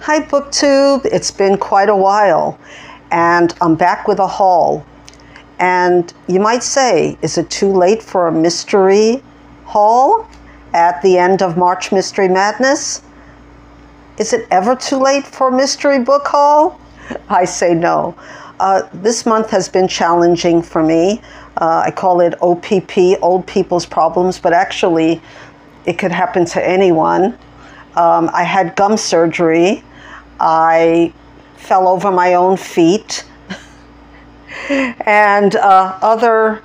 Hi BookTube, it's been quite a while and I'm back with a haul. And you might say, is it too late for a mystery haul at the end of March Mystery Madness? Is it ever too late for a mystery book haul? I say no. This month has been challenging for me. I call it OPP, Old People's Problems, but actually it could happen to anyone. I had gum surgery. I fell over my own feet and other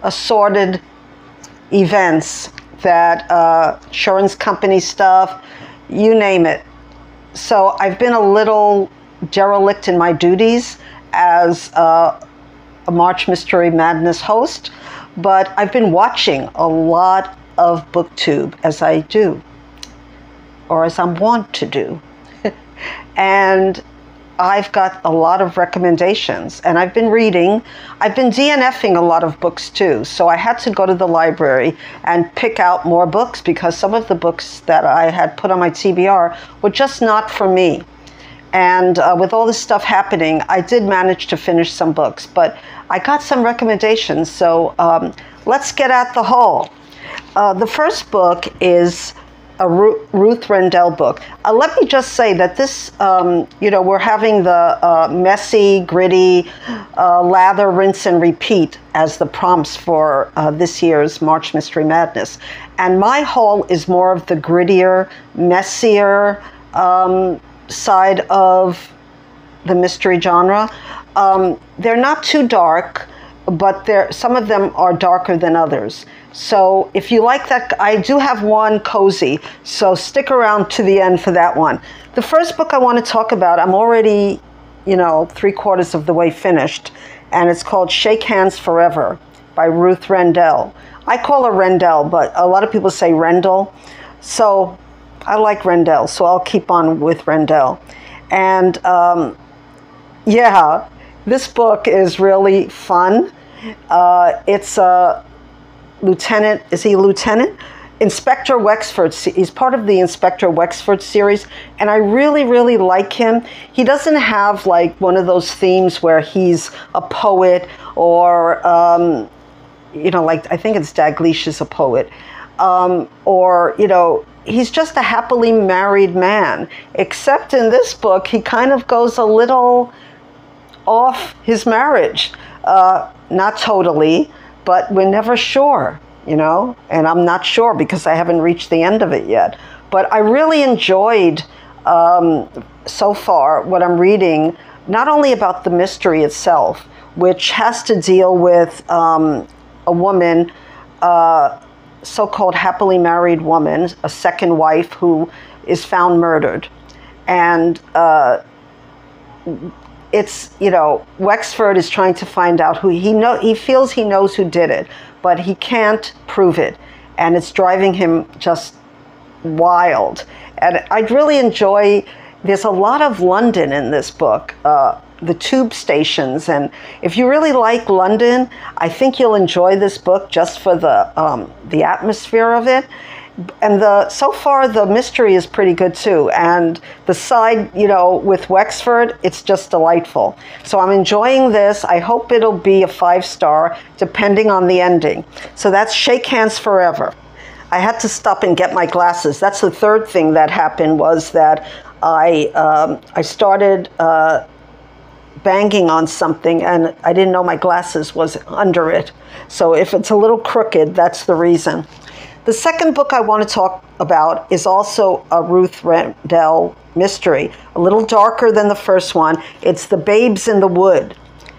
assorted events that insurance company stuff, you name it. So I've been a little derelict in my duties as a March Mystery Madness host, but I've been watching a lot of BookTube as I do, or as I'm wont to do. And I've got a lot of recommendations, and I've been reading. I've been DNFing a lot of books too, so I had to go to the library and pick out more books because some of the books that I had put on my TBR were just not for me. And with all this stuff happening, I did manage to finish some books, but I got some recommendations, so let's get at the haul. The first book is a Ruth Rendell book. Let me just say that this, we're having the messy, gritty, lather, rinse, and repeat as the prompts for this year's March Mystery Madness. And my haul is more of the grittier, messier side of the mystery genre. They're not too dark, but some of them are darker than others. So if you like that, I do have one cozy, so stick around to the end for that one. The first book I want to talk about, I'm already, 3/4 of the way finished, and it's called Shake Hands Forever by Ruth Rendell. I call her Rendell, but a lot of people say Rendell. So I like Rendell, so I'll keep on with Rendell. And this book is really fun. It's a Lieutenant, is he a lieutenant? Inspector Wexford. He's part of the Inspector Wexford series, and I really, really like him. He doesn't have like one of those themes where he's a poet or, like I think it's Dalglish is a poet, he's just a happily married man. Except in this book, he kind of goes a little off his marriage. Not totally, but we're never sure, and I'm not sure because I haven't reached the end of it yet. But I really enjoyed so far what I'm reading, not only about the mystery itself, which has to deal with a woman, so-called happily married woman, a second wife who is found murdered. And it's, Wexford is trying to find out who he feels he knows who did it, but he can't prove it. And it's driving him just wild. And I really enjoy, there's a lot of London in this book, the tube stations. And if you really like London, I think you'll enjoy this book just for the atmosphere of it. And so far the mystery is pretty good too, and the side, with Wexford, it's just delightful. So I'm enjoying this. I hope it'll be a 5-star, depending on the ending. So that's Shake Hands Forever. I had to stop and get my glasses. That's the third thing that happened, was that I started banging on something, and I didn't know my glasses was under it. So if it's a little crooked, that's the reason. The second book I want to talk about is also a Ruth Rendell mystery, a little darker than the first one. It's The Babes in the Wood,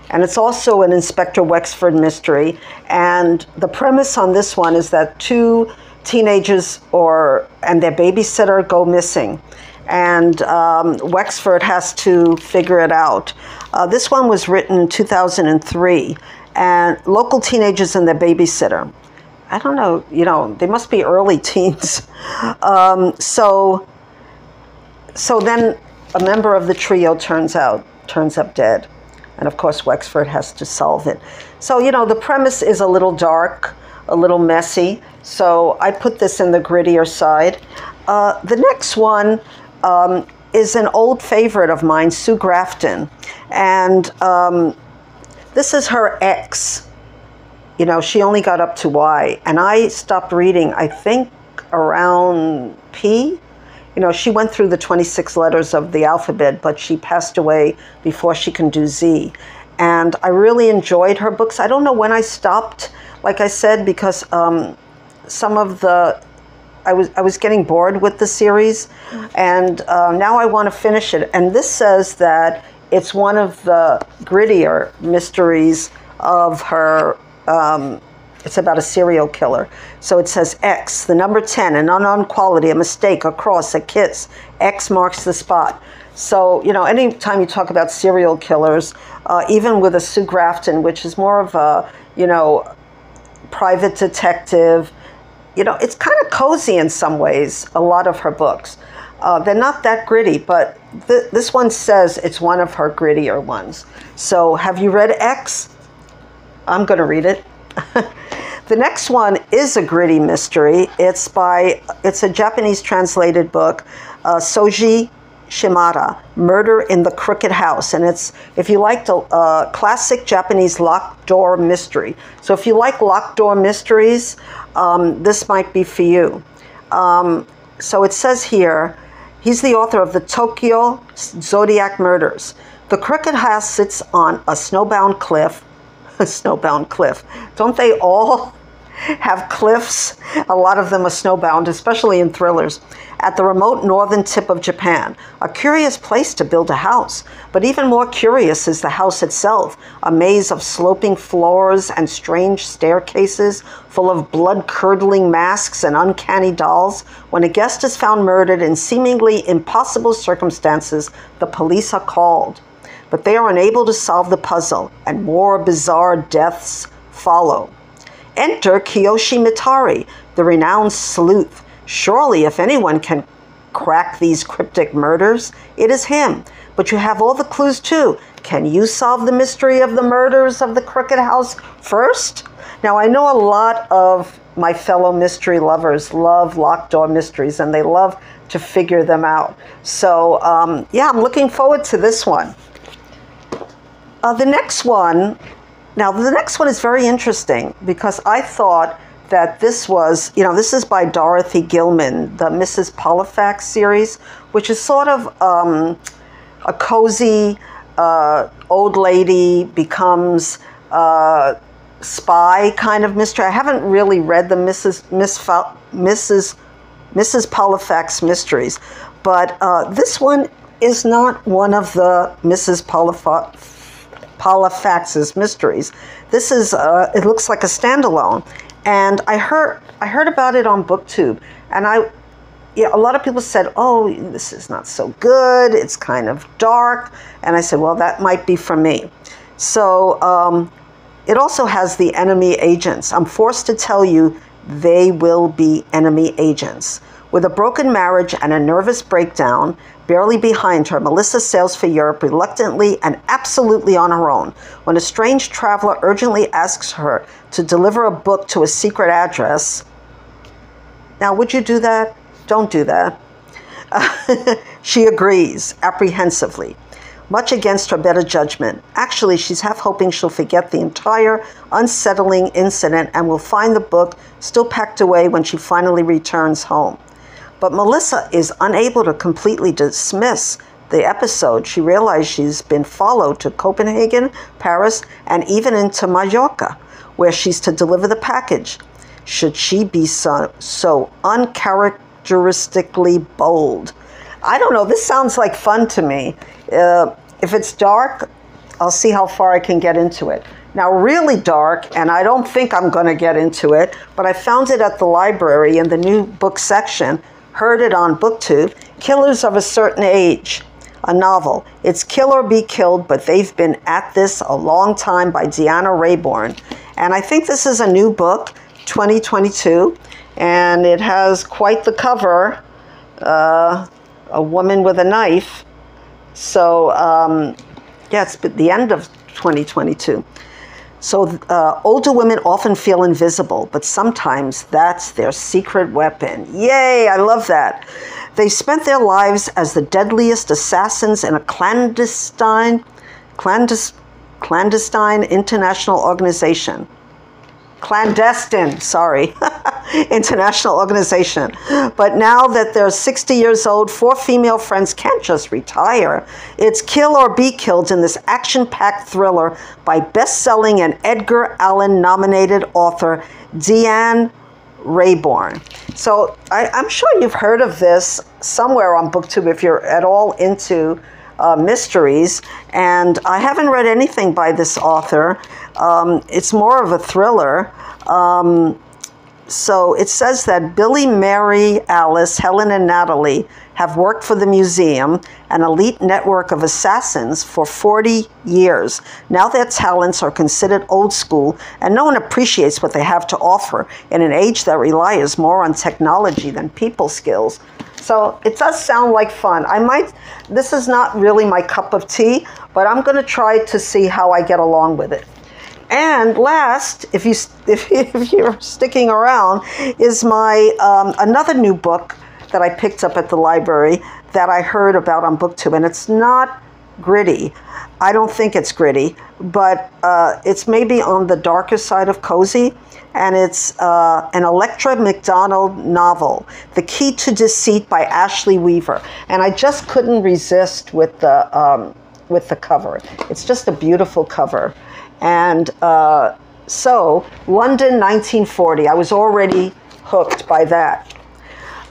and it's also an Inspector Wexford mystery. And the premise on this one is that 2 teenagers and their babysitter go missing, and Wexford has to figure it out. This one was written in 2003, and local teenagers and their babysitter. I don't know, they must be early teens. So then a member of the trio turns up dead. And of course, Wexford has to solve it. So, the premise is a little dark, a little messy. So I put this in the grittier side. The next one is an old favorite of mine, Sue Grafton. And this is her X. You know, she only got up to Y. And I stopped reading, I think, around P. You know, she went through the 26 letters of the alphabet, but she passed away before she can do Z. And I really enjoyed her books. I don't know when I stopped, like I said, because some of the, I was getting bored with the series, and now I want to finish it. And this says that it's one of the grittier mysteries of her, it's about a serial killer. So it says X, the number 10, an unknown quality, a mistake, a cross, a kiss. X marks the spot. So, you know, anytime you talk about serial killers, even with a Sue Grafton, which is more of a, you know, private detective, you know, it's kind of cozy in some ways, a lot of her books. They're not that gritty, but this one says it's one of her grittier ones. So have you read X? I'm going to read it. The next one is a gritty mystery. It's a Japanese translated book, Soji Shimada, Murder in the Crooked House. And it's, if you like the classic Japanese locked door mystery. So if you like locked door mysteries, this might be for you. So it says here, he's the author of the Tokyo Zodiac Murders. The Crooked House sits on a snowbound cliff. A snowbound cliff. Don't they all have cliffs? A lot of them are snowbound, especially in thrillers. At the remote northern tip of Japan, a curious place to build a house. But even more curious is the house itself, a maze of sloping floors and strange staircases full of blood-curdling masks and uncanny dolls. When a guest is found murdered in seemingly impossible circumstances, the police are called. But they are unable to solve the puzzle, and more bizarre deaths follow. Enter Kiyoshi Mitari, the renowned sleuth. Surely, if anyone can crack these cryptic murders, it is him. But you have all the clues too. Can you solve the mystery of the murders of the Crooked House first? Now, I know a lot of my fellow mystery lovers love locked door mysteries, and they love to figure them out. So, yeah, I'm looking forward to this one. The next one is very interesting because I thought that this was, you know, this is by Dorothy Gilman, the Mrs. Polafax series, which is sort of a cozy old lady becomes spy kind of mystery. I haven't really read the Mrs. Polafax mysteries, but this one is not one of the Mrs. Polafax's mysteries. This is, it looks like a standalone. And I heard about it on BookTube. And a lot of people said, oh, this is not so good. It's kind of dark. And I said, well, that might be for me. So it also has the enemy agents. I'm forced to tell you, they will be enemy agents. With a broken marriage and a nervous breakdown barely behind her, Melissa sails for Europe reluctantly and absolutely on her own when a strange traveler urgently asks her to deliver a book to a secret address. Now, would you do that? Don't do that. She agrees, apprehensively, much against her better judgment. Actually, she's half hoping she'll forget the entire unsettling incident and will find the book still packed away when she finally returns home. But Melissa is unable to completely dismiss the episode. She realized she's been followed to Copenhagen, Paris, and even into Mallorca, where she's to deliver the package. Should she be so uncharacteristically bold? I don't know. This sounds like fun to me. If it's dark, I'll see how far I can get into it. Now, really dark, and I don't think I'm going to get into it, but I found it at the library in the new book section. Heard it on BookTube, Killers of a Certain Age, a novel. It's Kill or Be Killed, but they've been at this a long time, by Deanna Raybourn. And I think this is a new book, 2022, and it has quite the cover, a woman with a knife. So, yeah, it's the end of 2022. So older women often feel invisible, but sometimes that's their secret weapon. Yay, I love that. They spent their lives as the deadliest assassins in a clandestine international organization. Clandestine, sorry, international organization. But now that they're 60 years old, 4 female friends can't just retire. It's kill or be killed in this action-packed thriller by best-selling and Edgar Allan-nominated author Deanna Raybourn. So I'm sure you've heard of this somewhere on BookTube if you're at all into mysteries, and I haven't read anything by this author. It's more of a thriller. So it says that Billy, Mary, Alice, Helen, and Natalie have worked for the museum, an elite network of assassins, for 40 years. Now their talents are considered old school, and no one appreciates what they have to offer in an age that relies more on technology than people skills. So it does sound like fun. This is not really my cup of tea, but I'm going to try to see how I get along with it. And last, if you're sticking around, is my another new book that I picked up at the library that I heard about on BookTube, and it's not gritty. I don't think it's gritty, but it's maybe on the darker side of cozy, and it's an Electra McDonald novel, The Key to Deceit by Ashely Weaver, and I just couldn't resist with the cover. It's just a beautiful cover. And so, London, 1940. I was already hooked by that.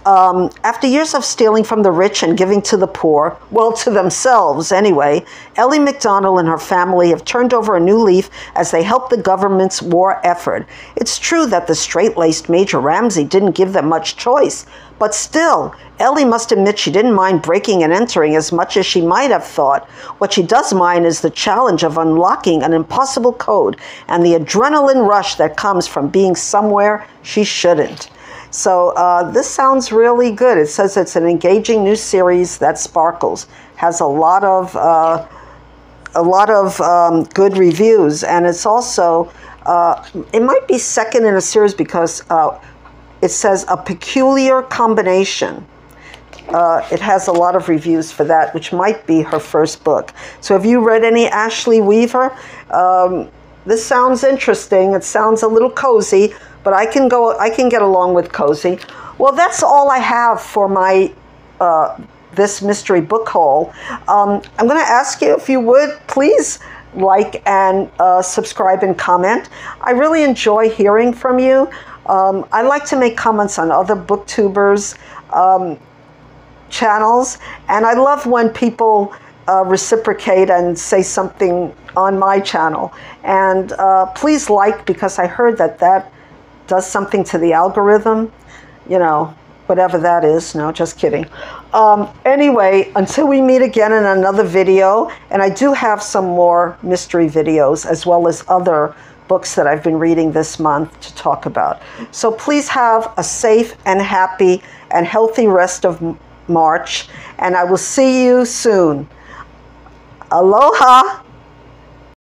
After years of stealing from the rich and giving to the poor, well, to themselves anyway, Ellie McDonald and her family have turned over a new leaf as they help the government's war effort. It's true that the straight-laced Major Ramsey didn't give them much choice, but still, Ellie must admit she didn't mind breaking and entering as much as she might have thought. What she does mind is the challenge of unlocking an impossible code and the adrenaline rush that comes from being somewhere she shouldn't. So this sounds really good. It says it's an engaging new series that sparkles, has a lot of good reviews, and it's also it might be second in a series because it says a peculiar combination. It has a lot of reviews for that, which might be her first book. So have you read any Ashely Weaver? This sounds interesting. It sounds a little cozy, but I can get along with cozy. Well, that's all I have for my this mystery book haul. I'm going to ask you if you would please like and subscribe and comment. I really enjoy hearing from you. I like to make comments on other booktubers channels, and I love when people reciprocate and say something on my channel. And please like, because I heard that does something to the algorithm, you know, whatever that is. No, just kidding. Anyway, until we meet again in another video, and I do have some more mystery videos as well as other books that I've been reading this month to talk about. So please have a safe and happy and healthy rest of March, and I will see you soon. Aloha!